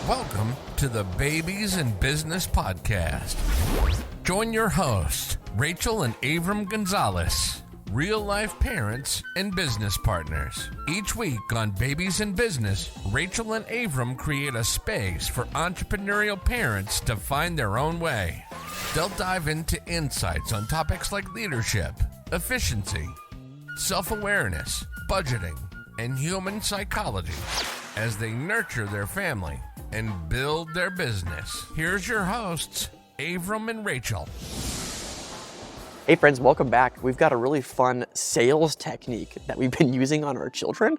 Welcome to the Babies in Business Podcast. Join your hosts, Rachel and Avram Gonzales, real-life parents and business partners. Each week on Babies in Business, Rachel and Avram create a space for entrepreneurial parents to find their own way. They'll dive into insights on topics like leadership, efficiency, self-awareness, budgeting, and human psychology as they nurture their family and build their business. Here's your hosts, Avram and Rachel. Hey friends, welcome back. We've got a really fun sales technique that we've been using on our children.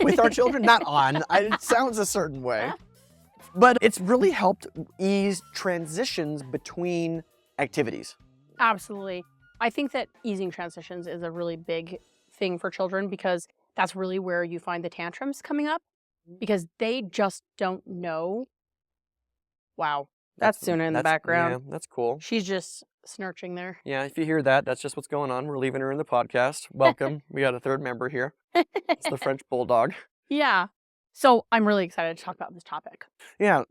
With our children, not on. It sounds a certain way. But it's really helped ease transitions between activities. Absolutely. I think that easing transitions is a really big thing for children because that's really where you find the tantrums coming up because they just don't know. Wow. That's Suna in the background. Yeah, that's cool. She's just snurching there. Yeah, if you hear that, that's just what's going on. We're leaving her in the podcast. Welcome. We got a third member here. It's the French Bulldog. Yeah. So I'm really excited to talk about this topic. Yeah.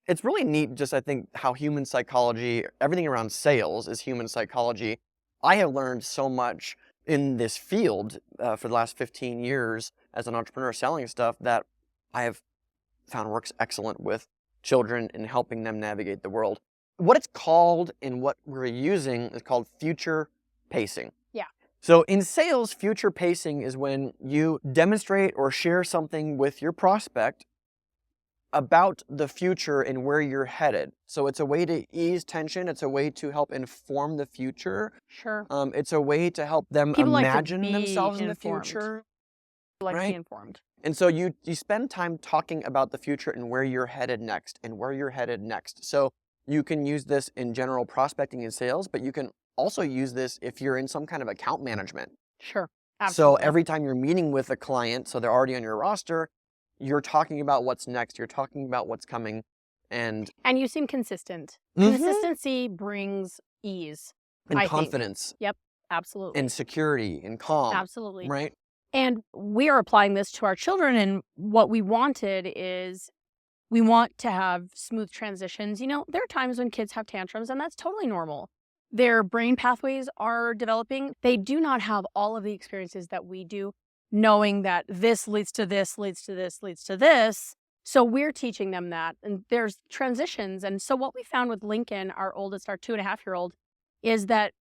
It's really neat, just I think, how human psychology, everything around sales is human psychology. I have learned so much in this field for the last 15 years as an entrepreneur selling stuff that I have found works excellent with children in helping them navigate the world. What it's called and what we're using is called future pacing. Yeah. So in sales, future pacing is when you demonstrate or share something with your prospect about the future and where you're headed. So it's a way to ease tension. It's a way to help inform the future. Sure. It's a way to help them People imagine like to be themselves in the informed. future. Like to Right. be informed. And so you spend time talking about the future and where you're headed next and where you're headed next. So you can use this in general prospecting and sales, but you can also use this if you're in some kind of account management. Sure. So Absolutely. every time you're meeting with a client, so they're already on your roster, you're talking about what's next, you're talking about what's coming, and you seem consistent. Mhm. Consistency brings ease. I think. confidence Absolutely. and security and calm, Absolutely. right? And we are applying this to our children. And what we wanted is we want to have smooth transitions. You know, there are times when kids have tantrums, and that's totally normal. Their brain pathways are developing. They do not have all of the experiences that we do, knowing that this leads to this, leads to this, leads to this. So we're teaching them that. And there's transitions. And so what we found with Lincoln, our oldest, our 2.5-year-old, is that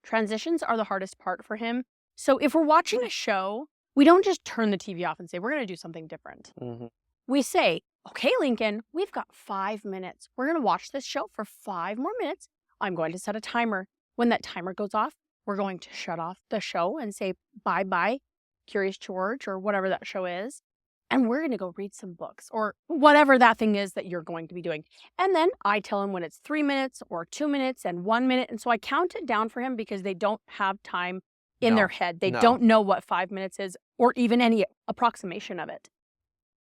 transitions are the hardest part for him. So if we're watching a show, we don't just turn the TV off and say, we're going to do something different. Mm-hmm. We say, okay, Lincoln, we've got 5 minutes. We're going to watch this show for 5 more minutes. I'm going to set a timer. When that timer goes off, we're going to shut off the show and say, bye-bye, Curious George, or whatever that show is. And we're going to go read some books or whatever that thing is that you're going to be doing. And then I tell him when it's 3 minutes or 2 minutes and 1 minute. And so I count it down for him because they don't have time in their head. They don't know what 5 minutes is or even any approximation of it.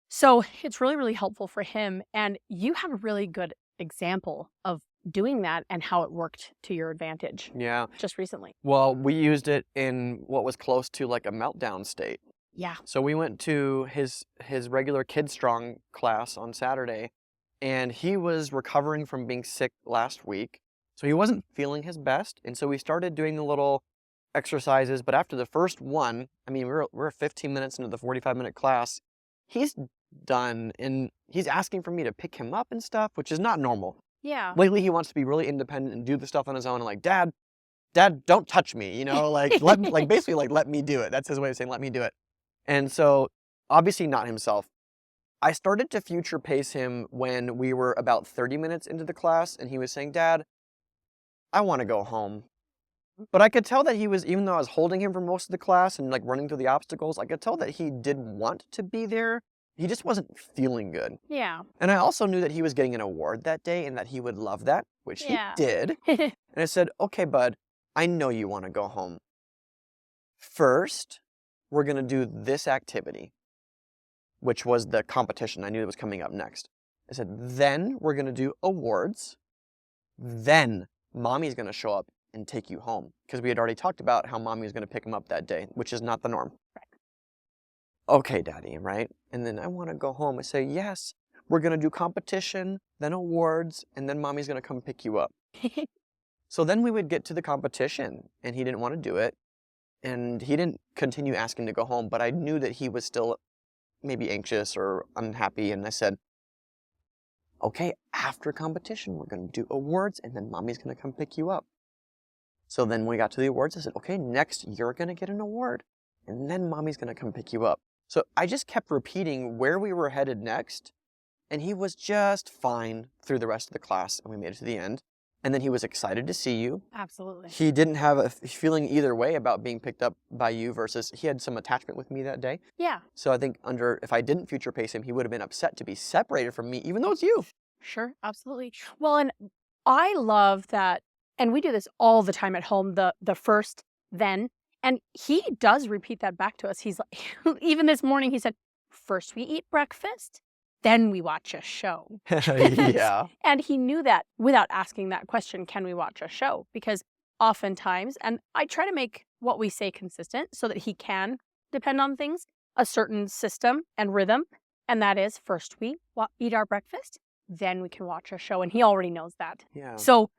So it's really, really helpful for him. And you have a really good example of doing that and how it worked to your advantage. Yeah. Just recently. Well, we used it in what was close to like a meltdown state. Yeah. So we went to his regular Kid Strong class on Saturday, and he was recovering from being sick last week. So he wasn't feeling his best. And so we started doing the little exercises. But after the first one, I mean, we're 15 minutes into the 45-minute class. He's done, and he's asking for me to pick him up and stuff, which is not normal. Yeah. Lately, he wants to be really independent and do the stuff on his own. And like, Dad, don't touch me. You know, like basically let me do it. That's his way of saying, let me do it. And so, obviously not himself. I started to future pace him when we were about 30 minutes into the class, and he was saying, Dad, I want to go home. But I could tell that he was, even though I was holding him for most of the class and like running through the obstacles, I could tell that he did want to be there. He just wasn't feeling good. Yeah. And I also knew that he was getting an award that day and that he would love that, which he did. And I said, okay, bud, I know you want to go home. First, we're going to do this activity, which was the competition. I knew it was coming up next. I said, then we're going to do awards. Then mommy's going to show up and take you home. Because we had already talked about how mommy was going to pick him up that day, which is not the norm. Right. Okay, Daddy, right? And then I want to go home. I say, yes, we're going to do competition, then awards, and then mommy's going to come pick you up. So then we would get to the competition, and he didn't want to do it. And he didn't continue asking to go home, but I knew that he was still maybe anxious or unhappy. And I said, okay, after competition, we're going to do awards, and then mommy's going to come pick you up. So then when we got to the awards, I said, okay, next you're going to get an award, and then mommy's going to come pick you up. So I just kept repeating where we were headed next, and he was just fine through the rest of the class, and we made it to the end. And then he was excited to see you. Absolutely. He didn't have a feeling either way about being picked up by you versus he had some attachment with me that day. Yeah. So I think if I didn't future pace him, he would have been upset to be separated from me, even though it's you. Sure, absolutely. Well, and I love that, and we do this all the time at home, the first, then, and he does repeat that back to us. He's like, even this morning, he said, first we eat breakfast, then we watch a show. Yeah. And he knew that without asking that question, can we watch a show? Because oftentimes, and I try to make what we say consistent so that he can depend on things, a certain system and rhythm. And that is first we eat our breakfast, then we can watch a show. And he already knows that. Yeah. So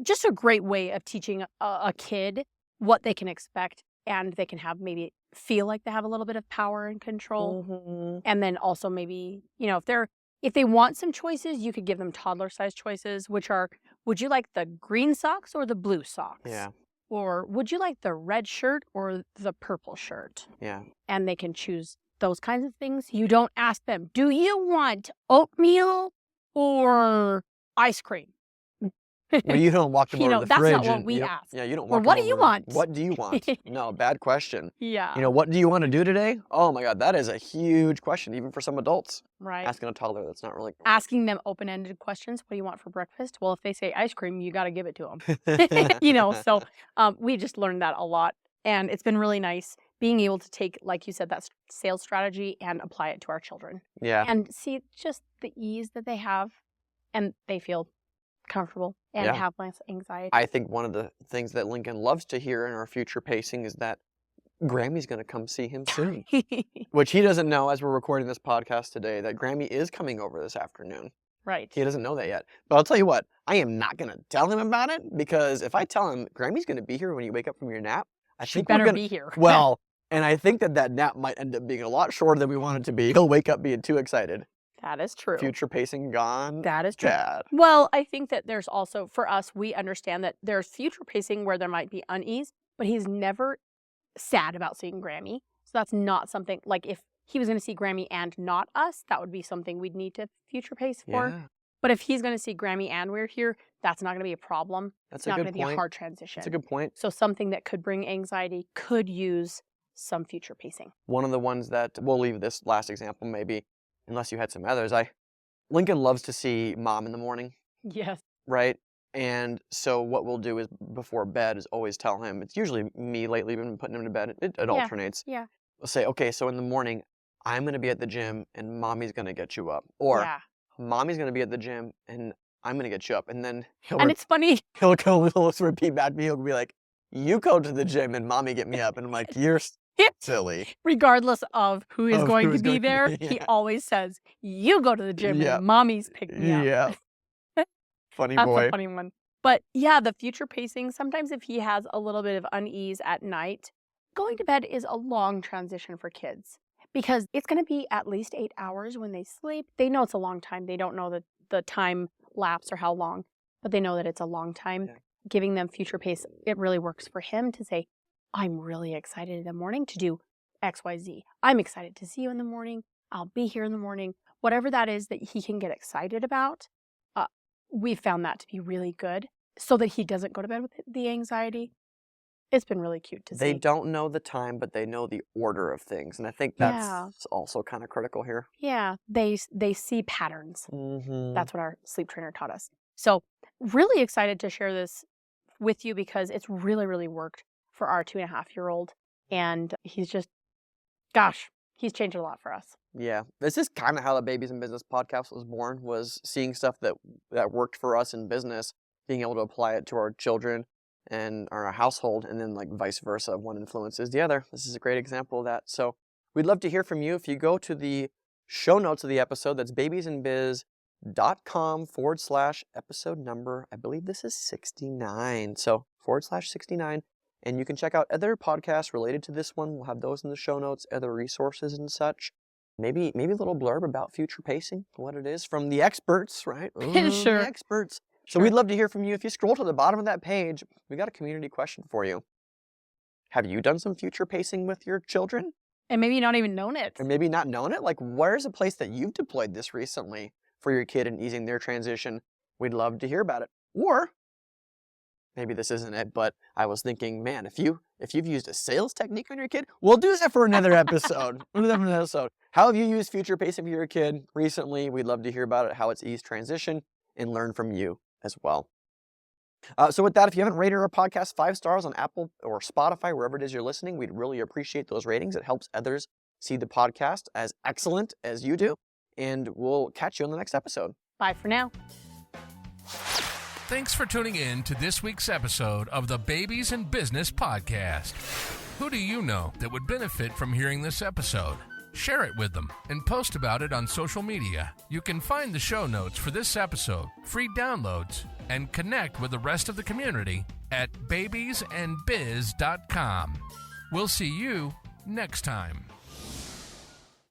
just a great way of teaching a kid what they can expect, and they can have maybe feel like they have a little bit of power and control. Mm-hmm. And then also maybe, if they want some choices, you could give them toddler-sized choices, which are, would you like the green socks or the blue socks? Yeah. Or would you like the red shirt or the purple shirt? Yeah. And they can choose those kinds of things. You don't ask them, do you want oatmeal or ice cream? Well, you don't walk them over to the that's fridge. not what we ask. Yeah, you don't Or walk what them do you over, want? What do you want? No, bad question. Yeah. What do you want to do today? Oh my God, that is a huge question, even for some adults. Right. Asking a toddler, that's not really. Asking them open-ended questions. What do you want for breakfast? Well, if they say ice cream, you got to give it to them. So we just learned that a lot. And it's been really nice being able to take, like you said, that sales strategy and apply it to our children. Yeah. And see just the ease that they have, and they feel comfortable and have less anxiety. I think one of the things that Lincoln loves to hear in our future pacing is that Grammy's going to come see him soon. Which he doesn't know, as we're recording this podcast today, that Grammy is coming over this afternoon. Right. He doesn't know that yet. But I'll tell you what, I am not going to tell him about it, because if I tell him Grammy's going to be here when you wake up from your nap, I She think we're better gonna, be here. Well, and I think that nap might end up being a lot shorter than we want it to be. He'll wake up being too excited. That is true. Future pacing gone. That is true. Bad. Well, I think that there's also, for us, we understand that there's future pacing where there might be unease, but he's never sad about seeing Grammy. So that's not something, like if he was going to see Grammy and not us, that would be something we'd need to future pace for. Yeah. But if he's going to see Grammy and we're here, that's not going to be a problem. That's It's a not good going to be a point. hard transition. That's a good point. So something that could bring anxiety could use some future pacing. One of the ones that, we'll leave this last example maybe, unless you had some others. Lincoln loves to see mom in the morning, Yes. right? And so what we'll do is before bed is always tell him, it's usually me lately, been putting him to bed. It alternates. Yeah. We'll say, okay, so in the morning, I'm going to be at the gym and mommy's going to get you up. Or mommy's going to be at the gym and I'm going to get you up. And then it's funny. he'll repeat back to me. He'll be like, you go to the gym and mommy get me up. And I'm like, you're silly. Regardless of who is going to be there, yeah. he always says, you go to the gym and mommy's pick me up. Yeah. Funny That's boy. a funny one. But yeah, the future pacing, sometimes if he has a little bit of unease at night, going to bed is a long transition for kids because it's going to be at least 8 hours when they sleep. They know it's a long time. They don't know the time lapse or how long, but they know that it's a long time. Yeah. Giving them future pace, it really works for him to say, I'm really excited in the morning to do XYZ. I'm excited to see you in the morning. I'll be here in the morning. Whatever that is that he can get excited about, we found that to be really good so that he doesn't go to bed with the anxiety. It's been really cute to see. They don't know the time, but they know the order of things. And I think that's also kind of critical here. Yeah, they see patterns. Mm-hmm. That's what our sleep trainer taught us. So really excited to share this with you because it's really, really worked for our 2.5-year-old. And he's just, he's changed a lot for us. Yeah, this is kind of how the Babies in Business podcast was born, was seeing stuff that worked for us in business, being able to apply it to our children and our household, and then like vice versa. One influences the other. This is a great example of that. So we'd love to hear from you. If you go to the show notes of the episode. That's babiesandbiz.com/episode number. I believe this is 69. So /69. And you can check out other podcasts related to this one. We'll have those in the show notes, other resources and such. Maybe a little blurb about future pacing, what it is from the experts, right? Sure. The experts. So Sure. we'd love to hear from you. If you scroll to the bottom of that page, we got a community question for you. Have you done some future pacing with your children? And maybe not even known it. Or maybe not known it? Like, where's a place that you've deployed this recently for your kid and easing their transition? We'd love to hear about it. Or maybe this isn't it, but I was thinking, man, if you've used a sales technique on your kid, we'll do that for another episode. How have you used future pacing for your kid recently? We'd love to hear about it, how it's eased transition, and learn from you as well. So with that, if you haven't rated our podcast 5 stars on Apple or Spotify, wherever it is you're listening, we'd really appreciate those ratings. It helps others see the podcast as excellent as you do. And we'll catch you on the next episode. Bye for now. Thanks for tuning in to this week's episode of the Babies in Business podcast. Who do you know that would benefit from hearing this episode? Share it with them and post about it on social media. You can find the show notes for this episode, free downloads, and connect with the rest of the community at babiesandbiz.com. We'll see you next time.